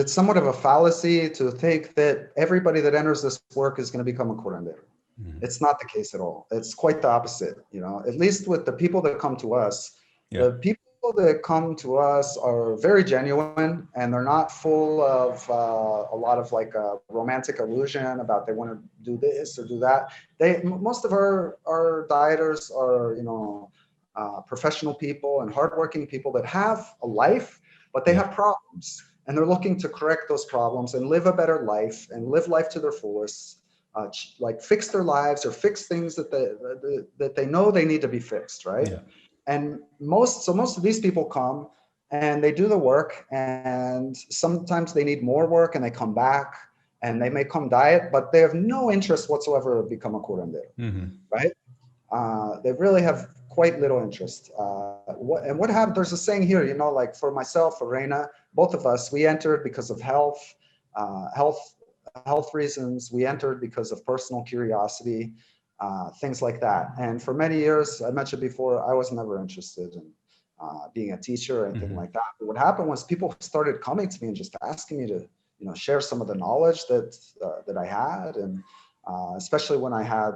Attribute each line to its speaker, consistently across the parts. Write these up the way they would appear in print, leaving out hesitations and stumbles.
Speaker 1: it's somewhat of a fallacy to think that everybody that enters this work is going to become a curandero. It's not the case at all. It's quite the opposite, you know, at least with the people that come to us. The people that come to us are very genuine, and they're not full of a lot of like romantic illusion about they want to do this or do that. Most of our dieters are, you know, professional people and hardworking people that have a life, but they have problems, and they're looking to correct those problems and live a better life and live life to their fullest. Like fix their lives or fix things that they know they need to be fixed, right? Yeah. And most of these people come and they do the work, and sometimes they need more work and they come back and they may come diet, but they have no interest whatsoever to become a curandero, right? They really have quite little interest. What happened? There's a saying here, you know, like for myself, for Reyna, both of us, we entered because of health reasons. We entered because of personal curiosity, things like that. And for many years, I mentioned before, I was never interested in being a teacher or anything like that. But what happened was people started coming to me and just asking me to, you know, share some of the knowledge that I had, and especially when I had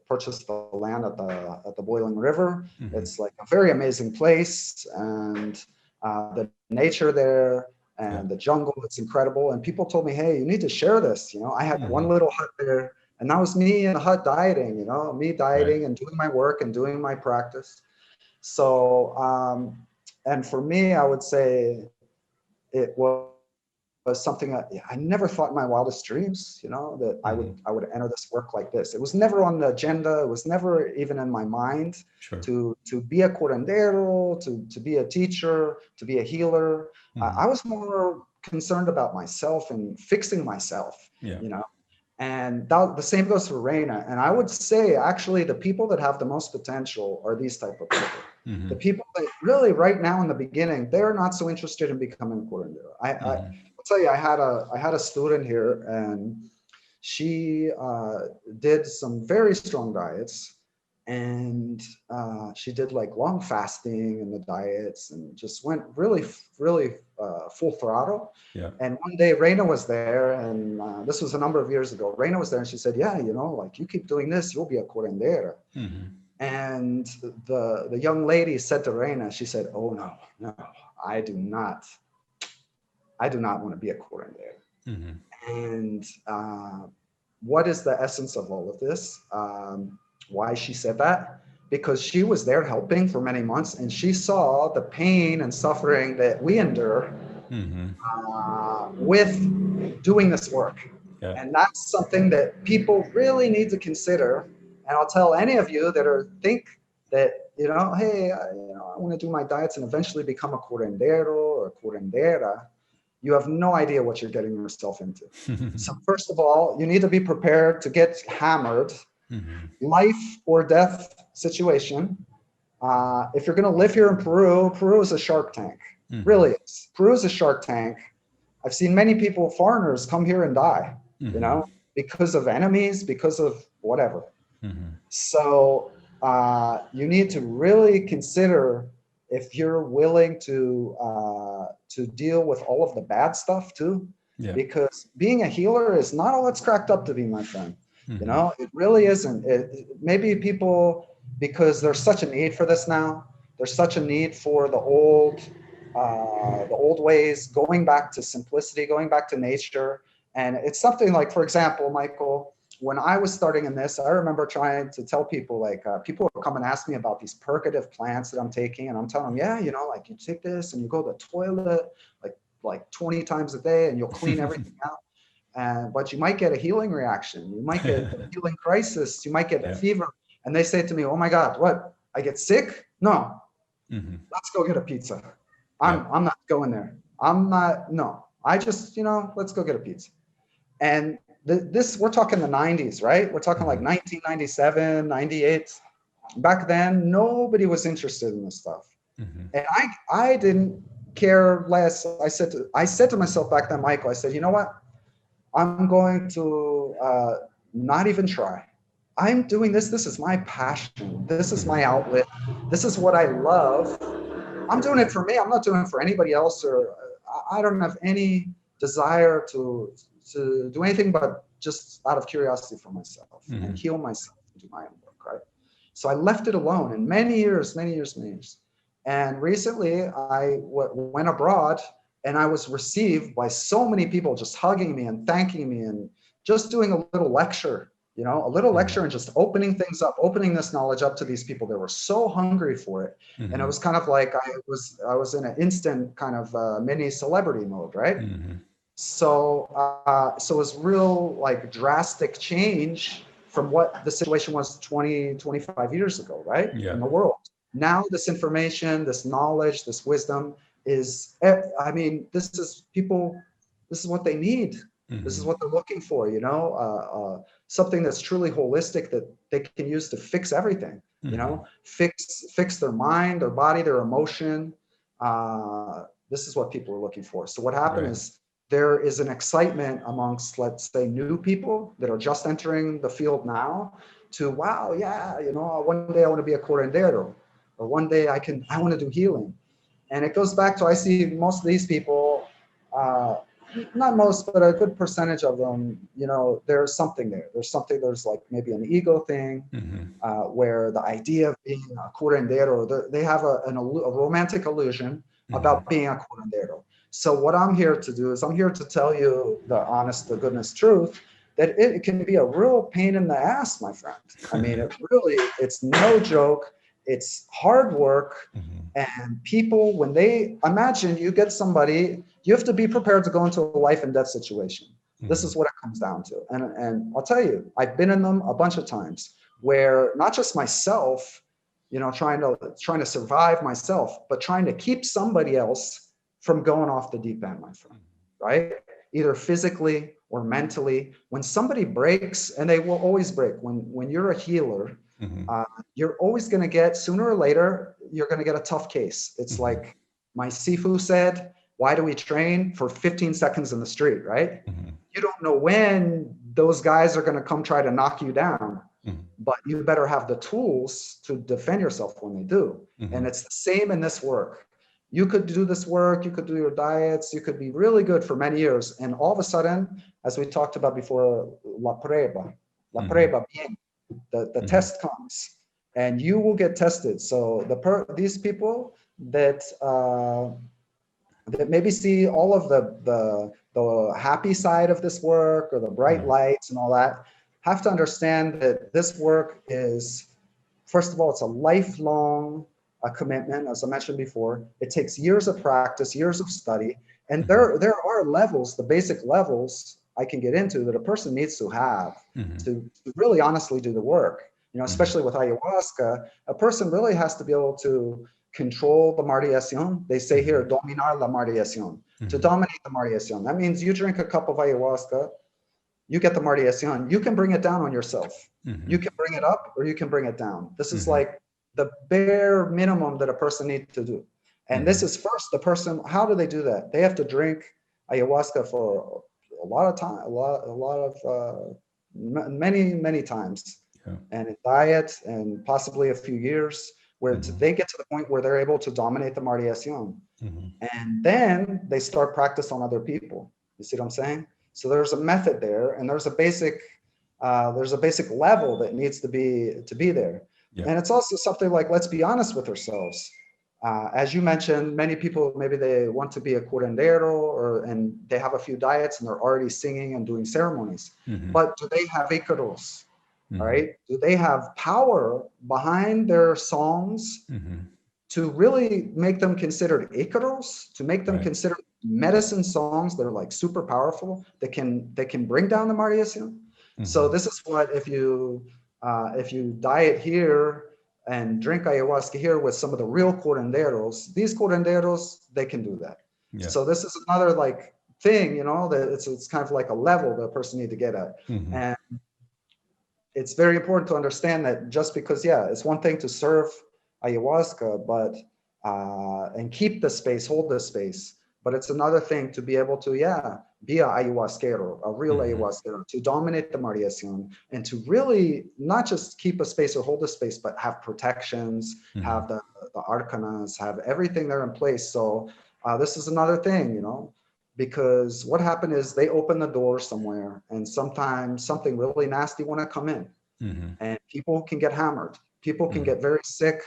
Speaker 1: purchased the land at the Boiling River. It's like a very amazing place, and the nature there. And the jungle, it's incredible. And people told me, hey, you need to share this. You know, I had one little hut there, and that was me in the hut dieting, you know, me dieting and doing my work and doing my practice. So, and for me, I would say it was something that I never thought in my wildest dreams, you know, that I would enter this work like this. It was never on the agenda. It was never even in my mind to be a curandero, to be a teacher, to be a healer. I was more concerned about myself and fixing myself, you know, and the same goes for Reyna. And I would say, actually, the people that have the most potential are these type of people. The people that really right now in the beginning, they're not so interested in becoming a curandero. I'll tell you, I had a student here, and she did some very strong diets, and she did like long fasting in the diets and just went really full throttle. And one day Reyna was there, and this was a number of years ago. Reyna was there, and she said, yeah, you know, like you keep doing this, you'll be a curandera. And the young lady said to Reyna, she said, oh no, I do not want to be a curandero. And what is the essence of all of this? Why she said that? Because she was there helping for many months, and she saw the pain and suffering that we endure with doing this work. And that's something that people really need to consider. And I'll tell any of you that think that, you know, hey, I want to do my diets and eventually become a curandero or a curandera. You have no idea what you're getting yourself into. So first of all, you need to be prepared to get hammered. Life or death situation. If you're going to live here in Peru is a shark tank. Really is. Peru is a shark tank. I've seen many people, foreigners, come here and die, you know, because of enemies, because of whatever. So you need to really consider if you're willing to deal with all of the bad stuff too, because being a healer is not all it's cracked up to be, my friend. You know, it really isn't. Maybe people, because there's such a need for this now, there's such a need for the old ways, going back to simplicity, going back to nature. And it's something like, for example, Michael, when I was starting in this, I remember trying to tell people, like, people would come and ask me about these purgative plants that I'm taking. And I'm telling them, yeah, you know, like you take this and you go to the toilet like 20 times a day and you'll clean everything out. But you might get a healing reaction. You might get a healing crisis. You might get a fever. And they say to me, oh my God, what? I get sick? No. Let's go get a pizza. I'm not going there. No. I just, you know, let's go get a pizza. And this, we're talking the 90s, right? We're talking like 1997, 98. Back then, nobody was interested in this stuff. And I didn't care less. I said to myself back then, Michael, I said, you know what? I'm going to not even try. I'm doing this. This is my passion. This is my outlet. This is what I love. I'm doing it for me. I'm not doing it for anybody else, or I don't have any desire to do anything but just out of curiosity for myself and heal myself and do my own work, right? So I left it alone in many years. And recently I went abroad, and I was received by so many people just hugging me and thanking me and just doing a little lecture, a little lecture, and just opening things up, opening this knowledge up to these people that were so hungry for it. And it was kind of like I was in an instant kind of mini celebrity mode, right? So it was real like drastic change from what the situation was 20, 25 years ago, right?
Speaker 2: Yeah.
Speaker 1: In the world. Now this information, this knowledge, this wisdom is, I mean, this is what they need. This is what they're looking for, something that's truly holistic that they can use to fix everything, fix their mind, their body, their emotion. This is what people are looking for. So what happened is there is an excitement amongst, let's say, new people that are just entering the field now to, wow, yeah, one day I want to be a curandero, or one day I want to do healing. And it goes back to, I see most of these people, not most, but a good percentage of them, there's something there. There's like maybe an ego thing, where the idea of being a curandero, they have a romantic illusion about being a curandero. So what I'm here to do is I'm here to tell you the honest, the goodness truth, that it can be a real pain in the ass, my friend. I mean, it's no joke. It's hard work. And people, when they imagine you get somebody, you have to be prepared to go into a life and death situation. This is what it comes down to. And I'll tell you, I've been in them a bunch of times where not just myself, trying to survive myself, but trying to keep somebody else from going off the deep end, my friend, right? Either physically or mentally. When somebody breaks, and they will always break, when you're a healer, you're always going to get, sooner or later, you're going to get a tough case. It's like my Sifu said, why do we train? For 15 seconds in the street, right? You don't know when those guys are going to come try to knock you down, but you better have the tools to defend yourself when they do. And it's the same in this work. You could do this work, you could do your diets, you could be really good for many years. And all of a sudden, as we talked about before, la prueba bien, the test comes and you will get tested. So these people that maybe see all of the happy side of this work or the bright lights and all that, have to understand that this work is, first of all, it's a lifelong commitment. As I mentioned before, it takes years of practice, years of study, and there are levels, the basic levels I can get into that a person needs to have to really honestly do the work. Especially with ayahuasca, a person really has to be able to control the mardiación. They say here, dominar la mardiación, to dominate the mardiación. That means you drink a cup of ayahuasca, you get the mardiación, you can bring it down on yourself. You can bring it up or you can bring it down. This is like the bare minimum that a person needs to do. And this is first, the person, how do they do that? They have to drink ayahuasca for a lot of time, many times. And in diet and possibly a few years where they get to the point where they're able to dominate the mardiación. And then they start practice on other people. You see what I'm saying? So there's a method there, and there's a basic level that needs to be there. And it's also something like, let's be honest with ourselves. As you mentioned, many people, maybe they want to be a curandero and they have a few diets and they're already singing and doing ceremonies. But do they have icaros? Right? Do they have power behind their songs to really make them considered icaros, to make them consider medicine songs that are like super powerful, that can bring down the mardiación? So this is what, if you diet here and drink ayahuasca here with some of the real curanderos, these curanderos, they can do that. So this is another like thing, that it's kind of like a level that a person need to get at. And it's very important to understand that just because, it's one thing to serve ayahuasca, but and keep the space, hold the space. But it's another thing to be able to, be a ayahuasquero, a real ayahuasquero, to dominate the mardiación, and to really not just keep a space or hold a space, but have protections, have the arcanas, have everything there in place. So this is another thing, because what happened is they open the door somewhere, and sometimes something really nasty want to come in,
Speaker 2: Mm-hmm.
Speaker 1: and people can get hammered. People can
Speaker 2: Mm-hmm.
Speaker 1: get very sick.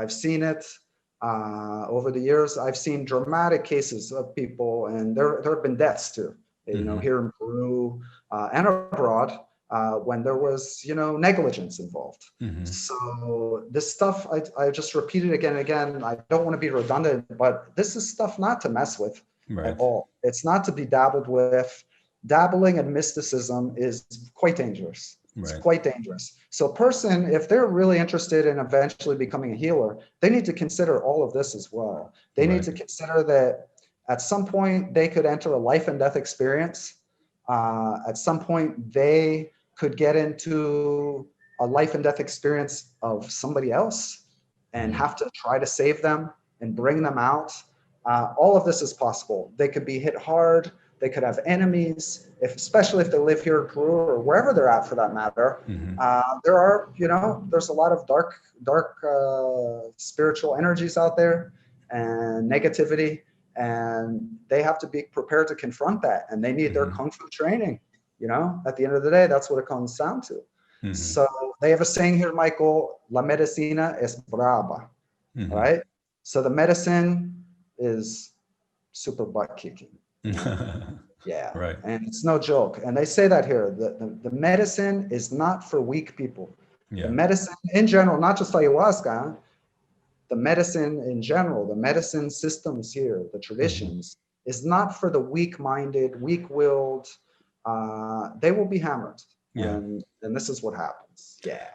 Speaker 1: I've seen it over the years. I've seen dramatic cases of people, and there have been deaths too. You know,
Speaker 2: Mm-hmm.
Speaker 1: here in Peru and abroad, when there was, you know, negligence involved.
Speaker 2: Mm-hmm.
Speaker 1: So this stuff, I just repeat it again and again. I don't want to be redundant, but this is stuff not to mess with at
Speaker 2: Right.
Speaker 1: all. It's not to be dabbled with. Dabbling in mysticism is quite dangerous. It's
Speaker 2: Right.
Speaker 1: quite dangerous. So a person, if they're really interested in eventually becoming a healer, they need to consider all of this as well. They need
Speaker 2: Right.
Speaker 1: to consider that at some point they could enter a life and death experience. At some point they could get into a life and death experience of somebody else and
Speaker 2: Mm-hmm.
Speaker 1: have to try to save them and bring them out. All of this is possible. They could be hit hard. They could have enemies, especially if they live here in Peru or wherever they're at for that matter.
Speaker 2: Mm-hmm.
Speaker 1: There are, you know, there's a lot of dark spiritual energies out there and negativity, and they have to be prepared to confront that. And they need their
Speaker 2: Mm-hmm.
Speaker 1: kung fu training. You know, at the end of the day, that's what it comes down to.
Speaker 2: Mm-hmm.
Speaker 1: So they have a saying here, Michael: "La medicina es brava."
Speaker 2: Mm-hmm.
Speaker 1: Right? So the medicine is super butt kicking. Yeah,
Speaker 2: Right.
Speaker 1: and it's no joke. And they say that here. The medicine is not for weak people. The
Speaker 2: Yeah.
Speaker 1: medicine in general, not just ayahuasca, the medicine in general, the medicine systems here, the
Speaker 2: Mm-hmm.
Speaker 1: traditions, is not for the weak-minded, weak-willed. They will be hammered,
Speaker 2: Yeah.
Speaker 1: and this is what happens. Yeah.